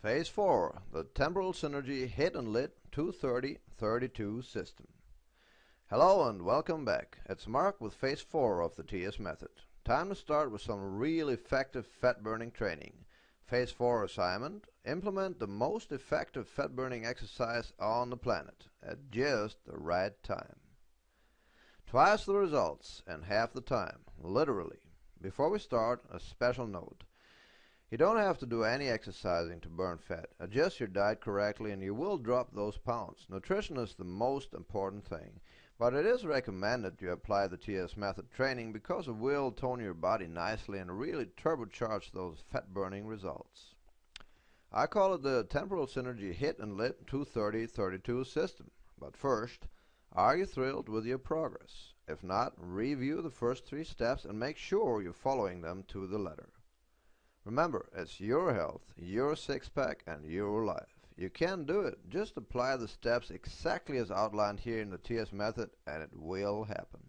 Phase 4, the Temporal Synergy HIIT and LIIT 230-32 system. Hello and welcome back. It's Mark with Phase 4 of the TS method. Time to start with some real effective fat burning training. Phase 4 assignment: implement the most effective fat burning exercise on the planet at just the right time. Twice the results and half the time, literally. Before we start, a special note. You don't have to do any exercising to burn fat. Adjust your diet correctly and you will drop those pounds. Nutrition is the most important thing. But it is recommended you apply the TS method training because it will tone your body nicely and really turbocharge those fat burning results. I call it the Temporal Synergy HIIT and LIIT 230-32 system. But first, are you thrilled with your progress? If not, review the first 3 steps and make sure you're following them to the letter. Remember, it's your health, your six-pack, and your life. You can do it. Just apply the steps exactly as outlined here in the TS method, and it will happen.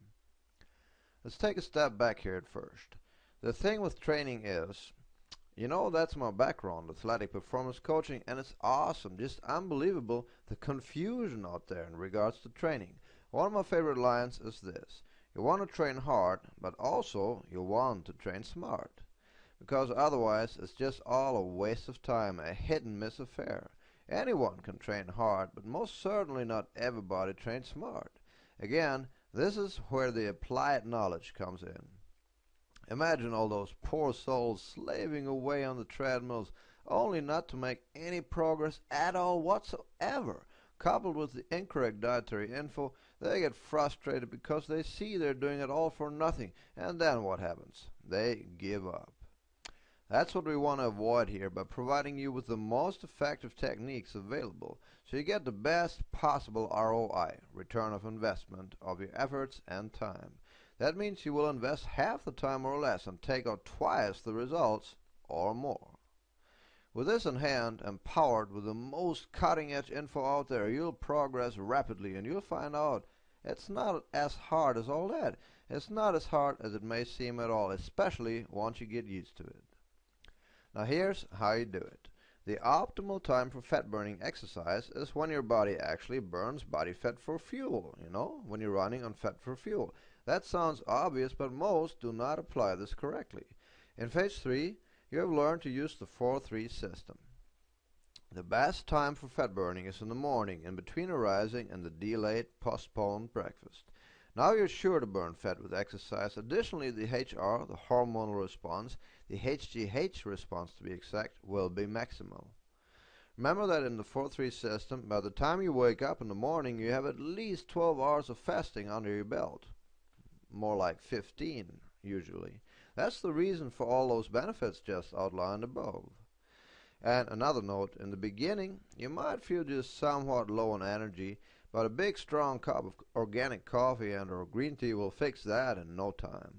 Let's take a step back here at first. The thing with training is, that's my background, athletic performance coaching, and it's awesome, just unbelievable, the confusion out there in regards to training. One of my favorite lines is this: you want to train hard, but also you want to train smart. Because otherwise it's just all a waste of time, a hit-and-miss affair. Anyone can train hard, but most certainly not everybody trains smart. Again, this is where the applied knowledge comes in. Imagine all those poor souls slaving away on the treadmills, only not to make any progress at all whatsoever. Coupled with the incorrect dietary info, they get frustrated because they see they're doing it all for nothing, and then what happens? They give up. That's what we want to avoid here by providing you with the most effective techniques available so you get the best possible ROI, return of investment, of your efforts and time. That means you will invest half the time or less and take out twice the results or more. With this in hand, empowered with the most cutting-edge info out there, you'll progress rapidly and you'll find out it's not as hard as all that. It's not as hard as it may seem at all, especially once you get used to it. Now here's how you do it. The optimal time for fat burning exercise is when your body actually burns body fat for fuel, when you're running on fat for fuel. That sounds obvious, but most do not apply this correctly. In phase 3, you have learned to use the 4-3 system. The best time for fat burning is in the morning, in between arising and the delayed, postponed breakfast. Now you're sure to burn fat with exercise. Additionally, the HR, the hormonal response, the HGH response to be exact, will be maximal. Remember that in the 4-3 system, by the time you wake up in the morning, you have at least 12 hours of fasting under your belt. More like 15, usually. That's the reason for all those benefits just outlined above. And another note, in the beginning, you might feel just somewhat low on energy, but a big strong cup of organic coffee and or green tea will fix that in no time.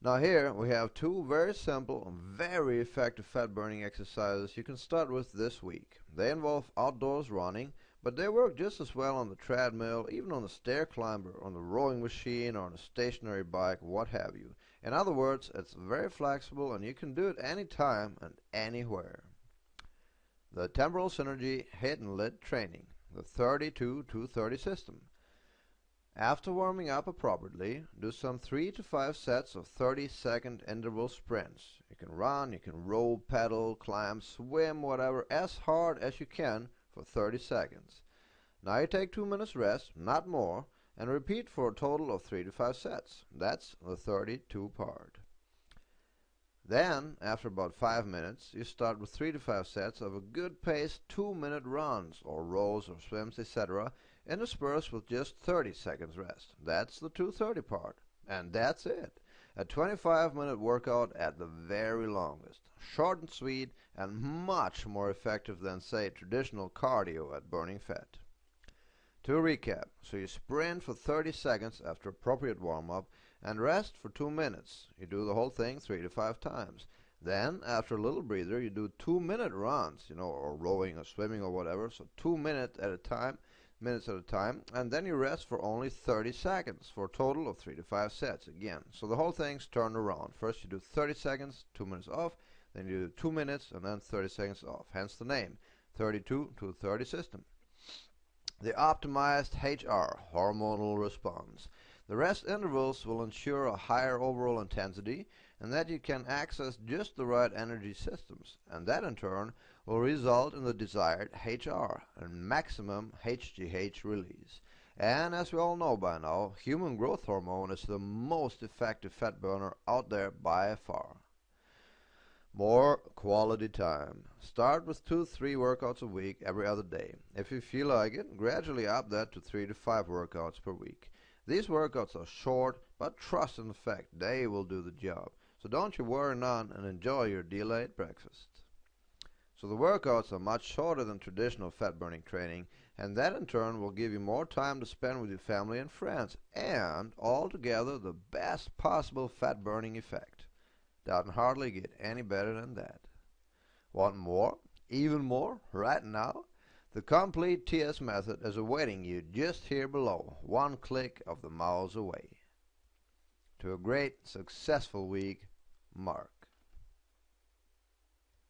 Now here we have 2 very simple and very effective fat burning exercises you can start with this week. They involve outdoors running, but they work just as well on the treadmill, even on the stair climber, on the rowing machine, or on a stationary bike, what have you. In other words, it's very flexible and you can do it anytime and anywhere. The Temporal Synergy HIIT and LIIT training, the 32-230 system. After warming up appropriately, do some 3 to 5 sets of 30-second interval sprints. You can run, you can row, pedal, climb, swim, whatever, as hard as you can for 30 seconds. Now you take 2 minutes rest, not more, and repeat for a total of 3 to 5 sets. That's the 32 part. Then, after about 5 minutes, you start with 3 to 5 sets of a good paced 2-minute runs, or rows, or swims, etc., interspersed with just 30 seconds rest. That's the 230 part. And that's it. A 25-minute workout at the very longest. Short and sweet, and much more effective than, say, traditional cardio at burning fat. To recap, so you sprint for 30 seconds after appropriate warm-up, and rest for 2 minutes. You do the whole thing 3 to 5 times. Then, after a little breather, you do 2-minute runs, or rowing or swimming or whatever, so 2 minutes at a time, and then you rest for only 30 seconds for a total of 3 to 5 sets again. So the whole thing's turned around. First you do 30 seconds, 2 minutes off, Then you do 2 minutes and then 30 seconds off. Hence the name, 32 to 30 system. The optimized HR, hormonal response. The rest intervals will ensure a higher overall intensity and that you can access just the right energy systems, and that in turn will result in the desired HR and maximum HGH release. And as we all know by now, human growth hormone is the most effective fat burner out there by far. More quality time. Start with 2-3 workouts a week every other day. If you feel like it, gradually up that to 3 to 5 workouts per week. These workouts are short, but trust in the fact they will do the job. So don't you worry none and enjoy your delayed breakfast. So the workouts are much shorter than traditional fat burning training, and that in turn will give you more time to spend with your family and friends, and altogether the best possible fat burning effect. Doesn't hardly get any better than that. Want more? Even more? Right now? The complete TS method is awaiting you just here below, one click of the mouse away. To a great, successful week, Mark.